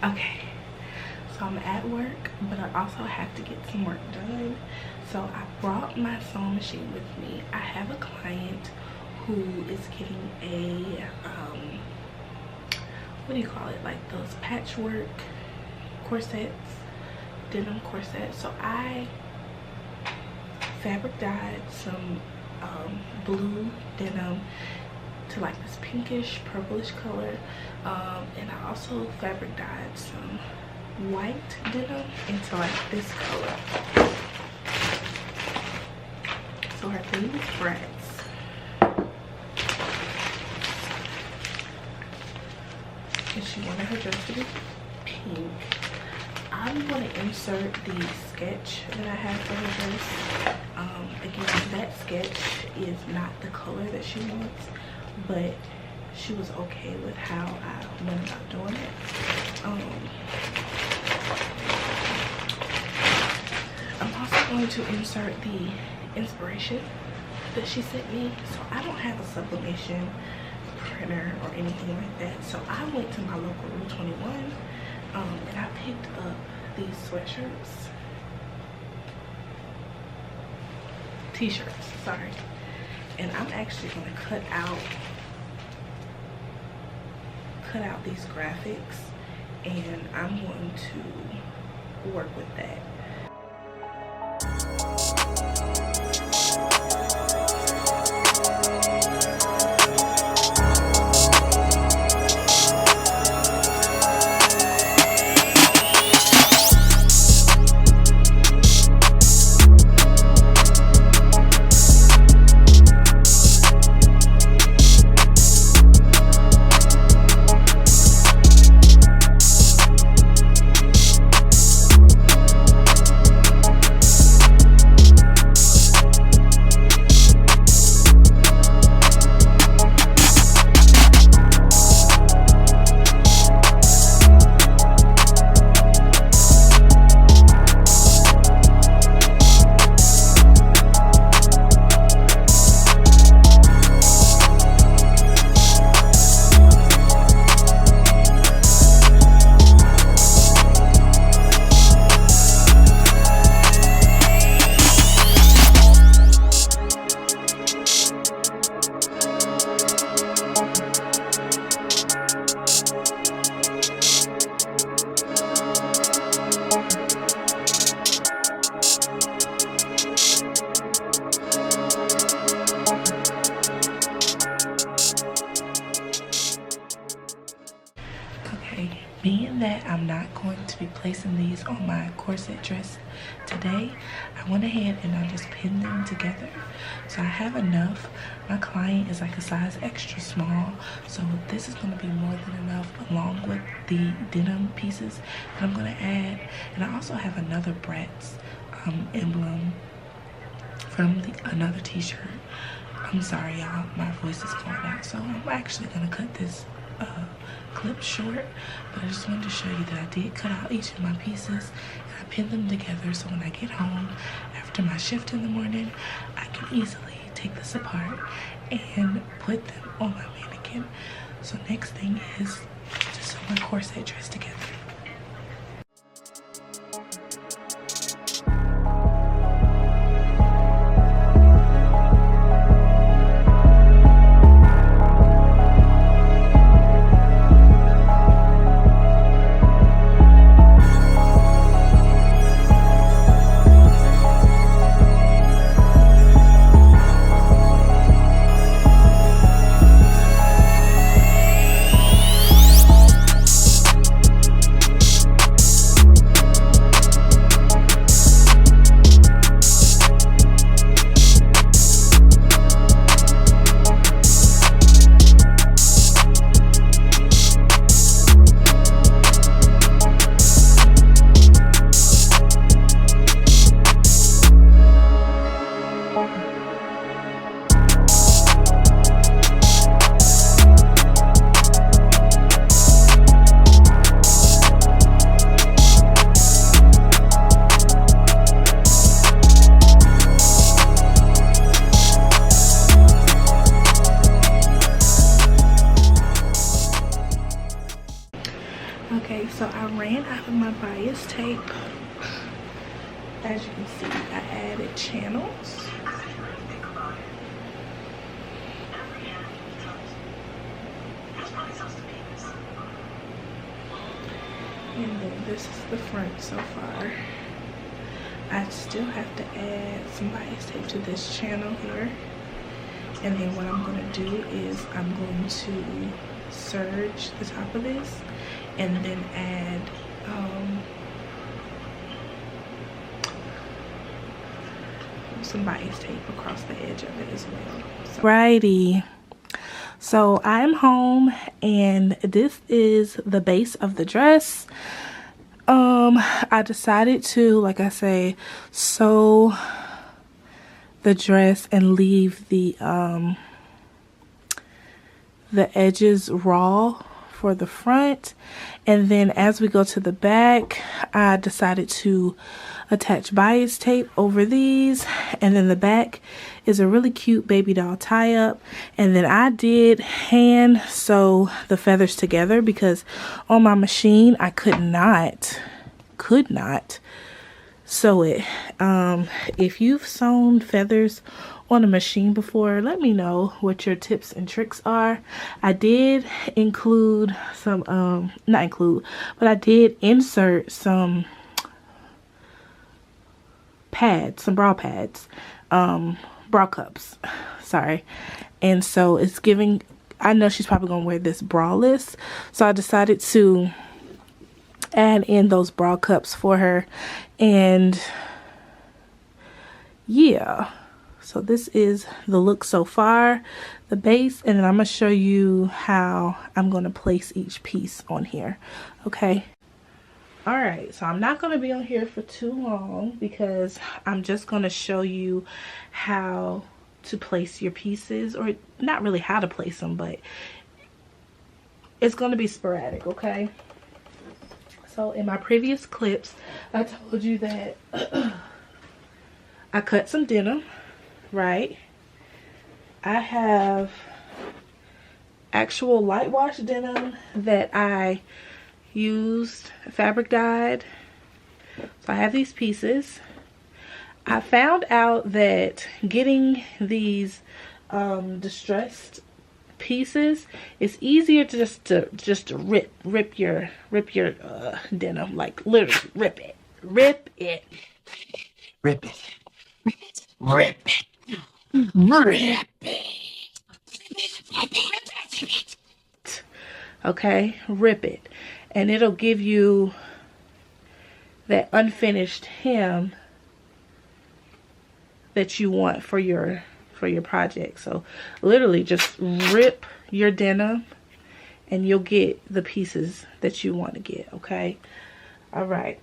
Okay, so I'm at work, but I also have to get some work done. So I brought my sewing machine with me. I have a client who is getting a what do you call it, like those patchwork corsets, denim corsets. So I fabric dyed some blue denim to like this pinkish purplish color, and I also fabric dyed some white denim into like this color. So her theme is brats, and she wanted her dress to be pink. I'm going to insert the sketch that I have for her dress. Again, that sketch is not the color that she wants, but she was okay with how I went about doing it. I'm also going to insert the inspiration that she sent me. So I don't have a sublimation printer or anything like that. So I went to my local Rue 21 and I picked up these sweatshirts. T-shirts, sorry. And I'm actually going to cut out these graphics, and I'm going to work with that. Being that I'm not going to be placing these on my corset dress today, I went ahead and I just pinned them together. So I have enough. My client is like a size extra small, so this is going to be more than enough along with the denim pieces that I'm going to add. And I also have another Bratz emblem from another t-shirt. I'm sorry y'all, my voice is going out, so I'm actually going to cut this clip short, but I just wanted to show you that I did cut out each of my pieces and I pinned them together, so when I get home after my shift in the morning, I can easily take this apart and put them on my mannequin. So next thing is to sew my corset dress together. ran out of my bias tape. As you can see, I added channels. And then this is the front so far. I still have to add some bias tape to this channel here. And then what I'm going to do is I'm going to serge the top of this and then add some bias tape across the edge of it as well. So. Righty. So I'm home and this is the base of the dress. I decided to, like I say, sew the dress and leave the edges raw for the front, and then as we go to the back I decided to attach bias tape over these, and then the back is a really cute baby doll tie-up. And then I did hand sew the feathers together because on my machine I could not sew it. If you've sewn feathers on a machine before, let me know what your tips and tricks are. I did include some not include, but I did insert some pads, some bra pads, bra cups, sorry. And so it's giving, I know she's probably gonna wear this braless, so I decided to add in those bra cups for her. And yeah, so this is the look so far, the base, and then I'm gonna show you how I'm gonna place each piece on here. Okay. All right, so I'm not going to be on here for too long because I'm just going to show you how to place your pieces, or not really how to place them, but it's going to be sporadic, okay? So in my previous clips, I told you that I cut some denim, right? I have actual light wash denim that I used, fabric dyed. So I have these pieces. I found out that getting these distressed pieces, it's easier to just rip your denim, like literally rip it. Rip it. Rip it. Rip it. Rip it. Okay, rip it. And it'll give you that unfinished hem that you want for your project. So literally just rip your denim and you'll get the pieces that you want to get, okay? All right.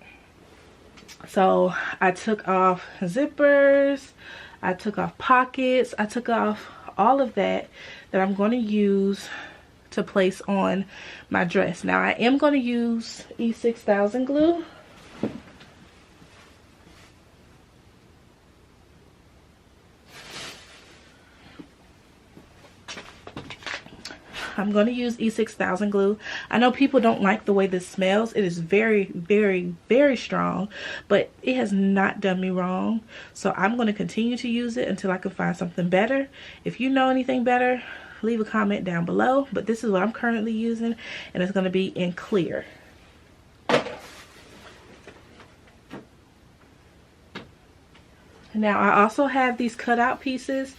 So I took off zippers, I took off pockets, I took off all of that I'm going to use to place on my dress. Now I am going to use E6000 glue. I'm going to use E6000 glue. I know people don't like the way this smells. It is very, very, very strong, but it has not done me wrong. So I'm going to continue to use it until I can find something better. If you know anything better, leave a comment down below. But this is what I'm currently using, and it's going to be in clear. Now I also have these cutout pieces.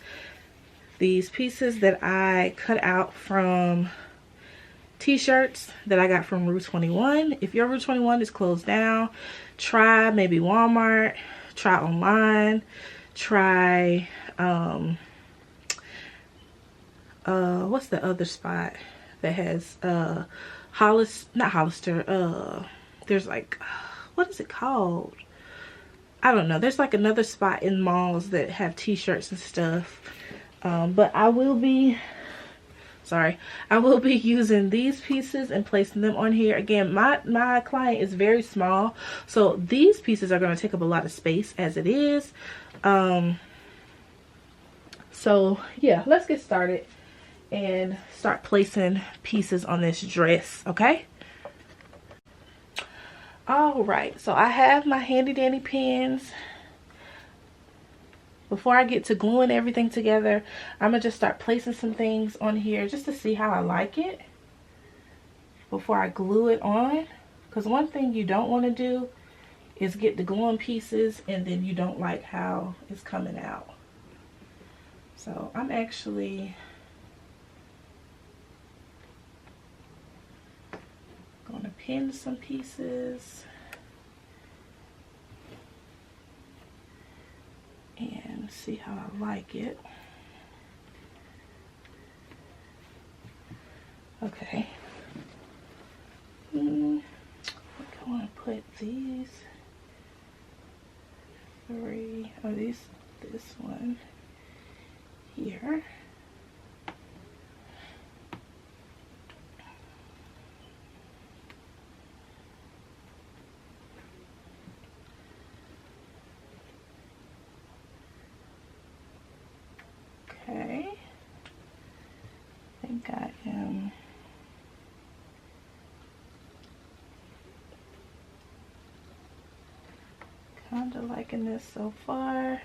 These pieces that I cut out from t-shirts that I got from Rue 21. If your Rue 21 is closed down, try maybe Walmart, try online, try what's the other spot that has Hollister, there's like, what is it called? I don't know. There's like another spot in malls that have t-shirts and stuff. But I will be using these pieces and placing them on here. Again, my client is very small, so these pieces are going to take up a lot of space as it is. So yeah, let's get started and start placing pieces on this dress, okay? All right, so I have my handy dandy pens. Before I get to gluing everything together, I'm gonna just start placing some things on here just to see how I like it before I glue it on. Because one thing you don't want to do is get the gluing pieces and then you don't like how it's coming out. So I'm actually going to pin some pieces and see how I like it. Okay. I want to put these three, oh, this one here. Okay. I think I am kind of liking this so far.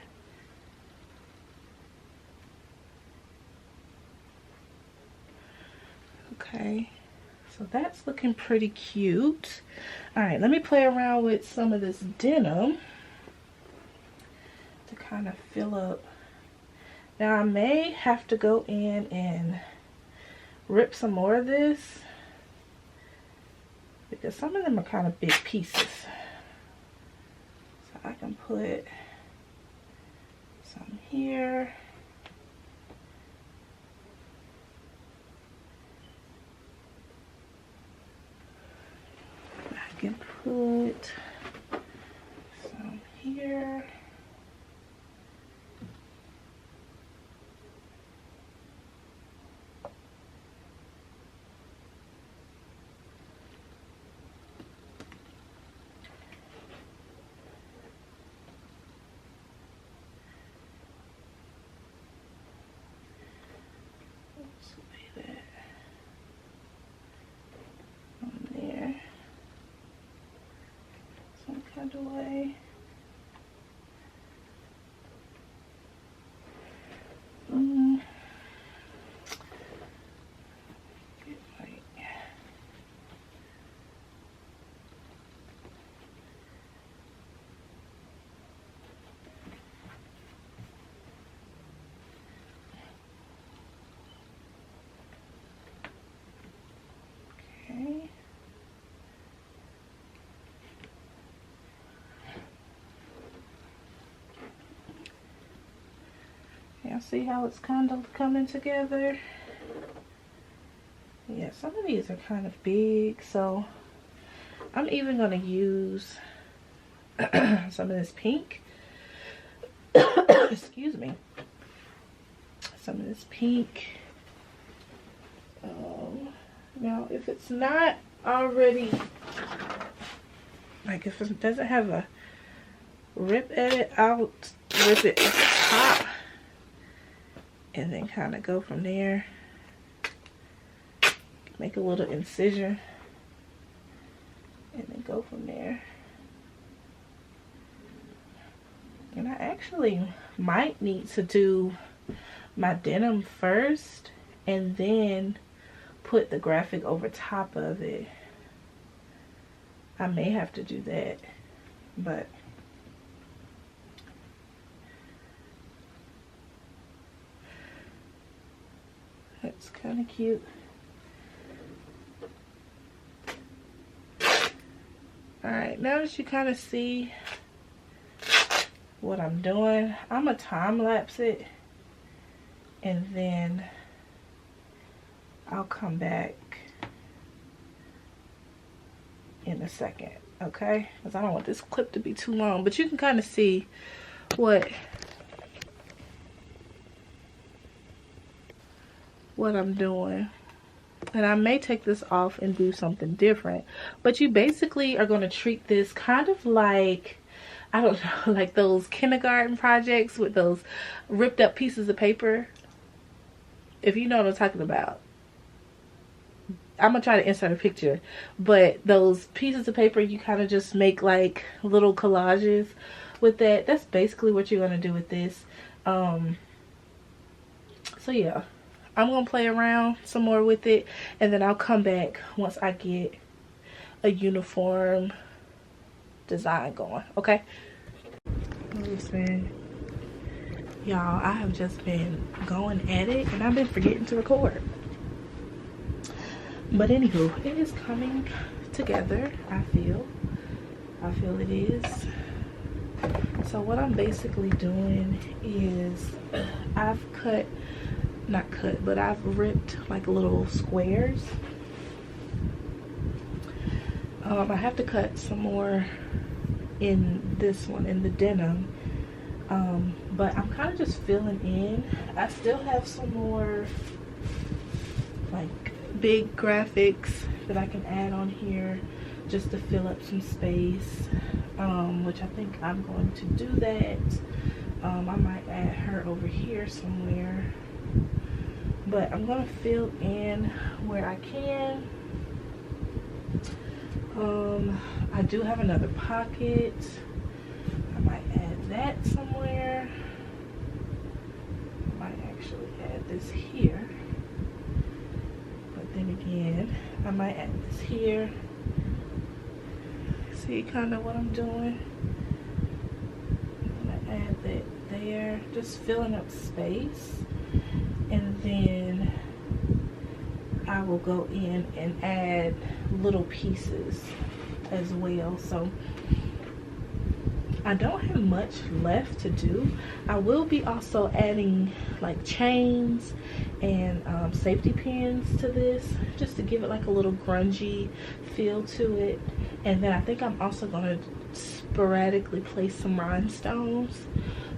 Okay, so that's looking pretty cute. All right, let me play around with some of this denim to kind of fill up. Now I may have to go in and rip some more of this because some of them are kind of big pieces. So I can put some here. I can put some here. Away. Okay. Y'all see how it's kind of coming together? Yeah, some of these are kind of big, so I'm even going to use some of this pink. Excuse me. Some of this pink. Now, if it's not already, like if it doesn't have a rip at it, I'll rip it at the top and then kind of go from there. Make a little incision and then go from there. And I actually might need to do my denim first and then put the graphic over top of it. I may have to do that, but that's kind of cute. Alright, now that you kind of see what I'm doing, I'm gonna time lapse it and then I'll come back in a second, okay? Because I don't want this clip to be too long, but you can kind of see what I'm doing. And I may take this off and do something different, but you basically are going to treat this kind of like, I don't know, like those kindergarten projects with those ripped up pieces of paper, if you know what I'm talking about. I'm gonna try to insert a picture, but those pieces of paper, you kind of just make like little collages with that. That's basically what you're gonna do with this. So yeah, I'm gonna play around some more with it, and then I'll come back once I get a uniform design going. Okay. Listen, y'all, I have just been going at it, and I've been forgetting to record. But anywho, it is coming together. I feel it is. So what I'm basically doing is I've I've ripped like little squares. I have to cut some more in this one, in the denim, but I'm kind of just filling in. I still have some more like big graphics that I can add on here just to fill up some space, which I think I'm going to do that. I might add her over here somewhere, but I'm gonna fill in where I can. I do have another pocket. I might add that somewhere. I might actually add this here. But then again, I might add this here. See kind of what I'm doing? I'm gonna add that there, just filling up space. And then I will go in and add little pieces as well. So I don't have much left to do. I will be also adding like chains and safety pins to this, just to give it like a little grungy feel to it. And then I think I'm also going to sporadically place some rhinestones.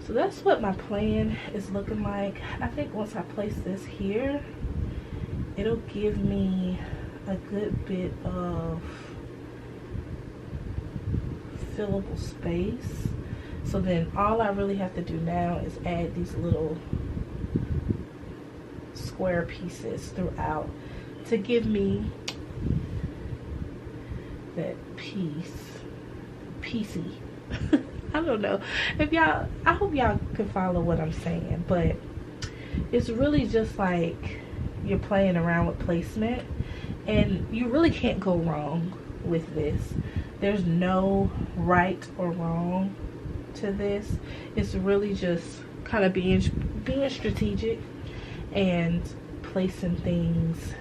So that's what my plan is looking like. I think once I place this here, it'll give me a good bit of fillable space. So then all I really have to do now is add these little square pieces throughout to give me that piecey. I don't know if y'all, I hope y'all can follow what I'm saying, but it's really just like you're playing around with placement, and you really can't go wrong with this. There's no right or wrong to this. It's really just kind of being strategic and placing things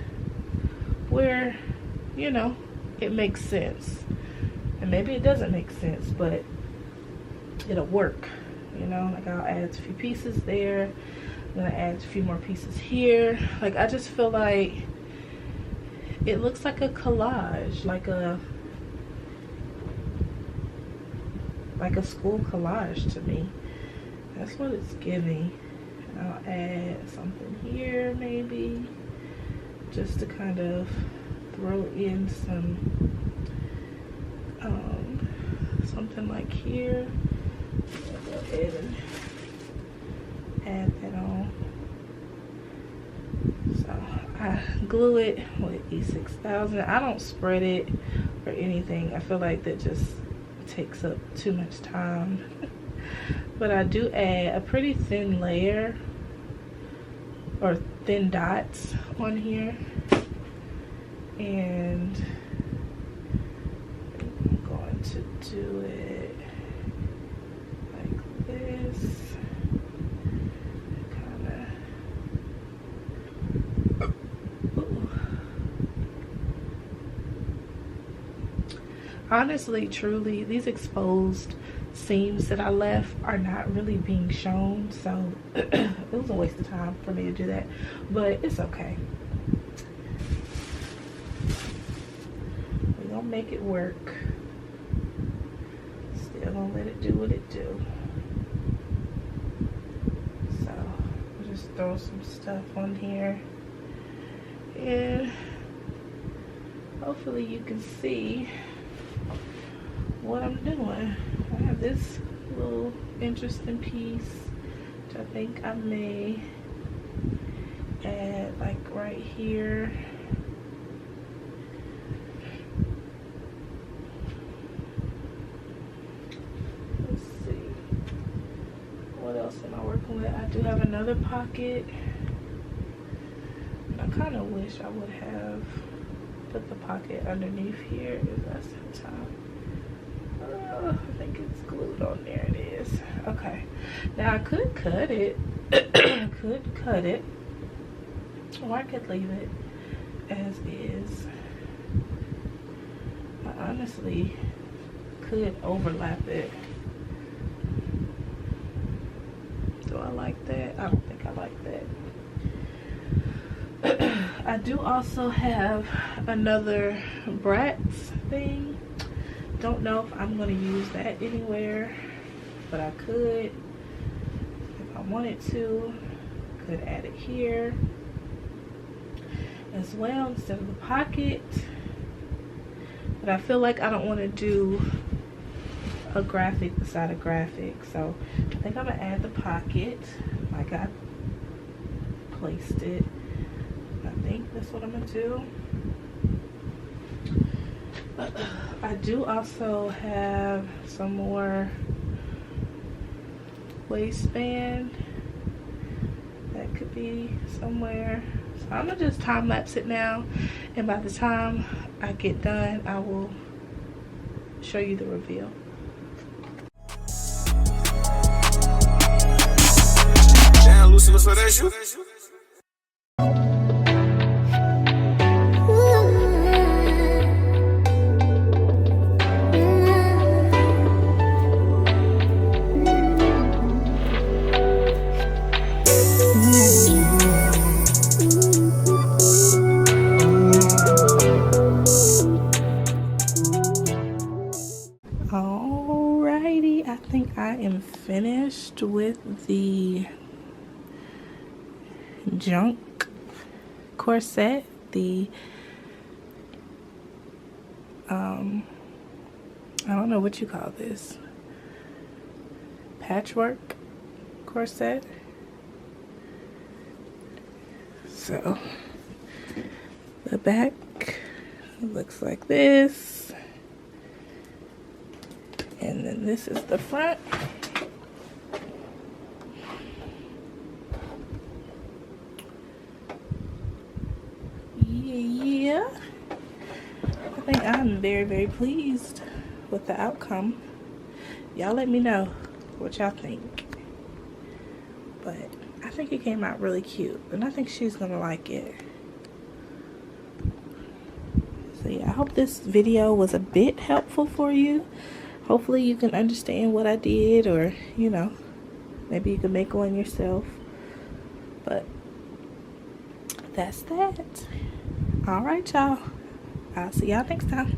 where, you know, it makes sense. And maybe it doesn't make sense, but it'll work, you know. Like I'll add a few pieces there, I'm gonna add a few more pieces here. Like I just feel like it looks like a collage, like a school collage to me. That's what it's giving. I'll add something here maybe, just to kind of throw in some something like here. I'll go ahead and add that on. So I glue it with E6000. I don't spread it or anything. I feel like that just takes up too much time. But I do add a pretty thin layer or thin dots on here, and I'm going to do it like this. Honestly, truly, these exposed seams that I left are not really being shown, so it was a waste of time for me to do that, but it's okay. We're gonna make it work. Still gonna let it do what it do. So I'll just throw some stuff on here, and hopefully you can see what I'm doing. I have this little interesting piece, which I think I may add like right here. What else am I working with? I do have another pocket. I kind of wish I would have put the pocket underneath here. Is that some time? I think it's glued on there. It is. Okay. Now I could cut it. I could cut it. Or I could leave it as is. I honestly could overlap it. Do I like that? I don't think I like that. I do also have another Bratz thing. Don't know if I'm going to use that anywhere, but I could if I wanted to. Could add it here as well instead of the pocket, but I feel like I don't want to do a graphic beside a graphic, so I think I'm gonna add the pocket like I placed it. I think that's what I'm gonna do. I do also have some more waistband that could be somewhere. So I'm gonna just time lapse it now, and by the time I get done, I will show you the reveal. Damn, Lucy, so that's you? Alrighty, I think I am finished with the junk corset, the I don't know what you call this, patchwork corset. So the back looks like this, and then this is the front. Yeah, I think I'm very, very pleased with the outcome. Y'all let me know what y'all think, but I think it came out really cute, and I think she's gonna like it. So yeah, I hope this video was a bit helpful for you. Hopefully you can understand what I did, or you know, maybe you can make one yourself. But that's that. All right, y'all, I'll see y'all next time.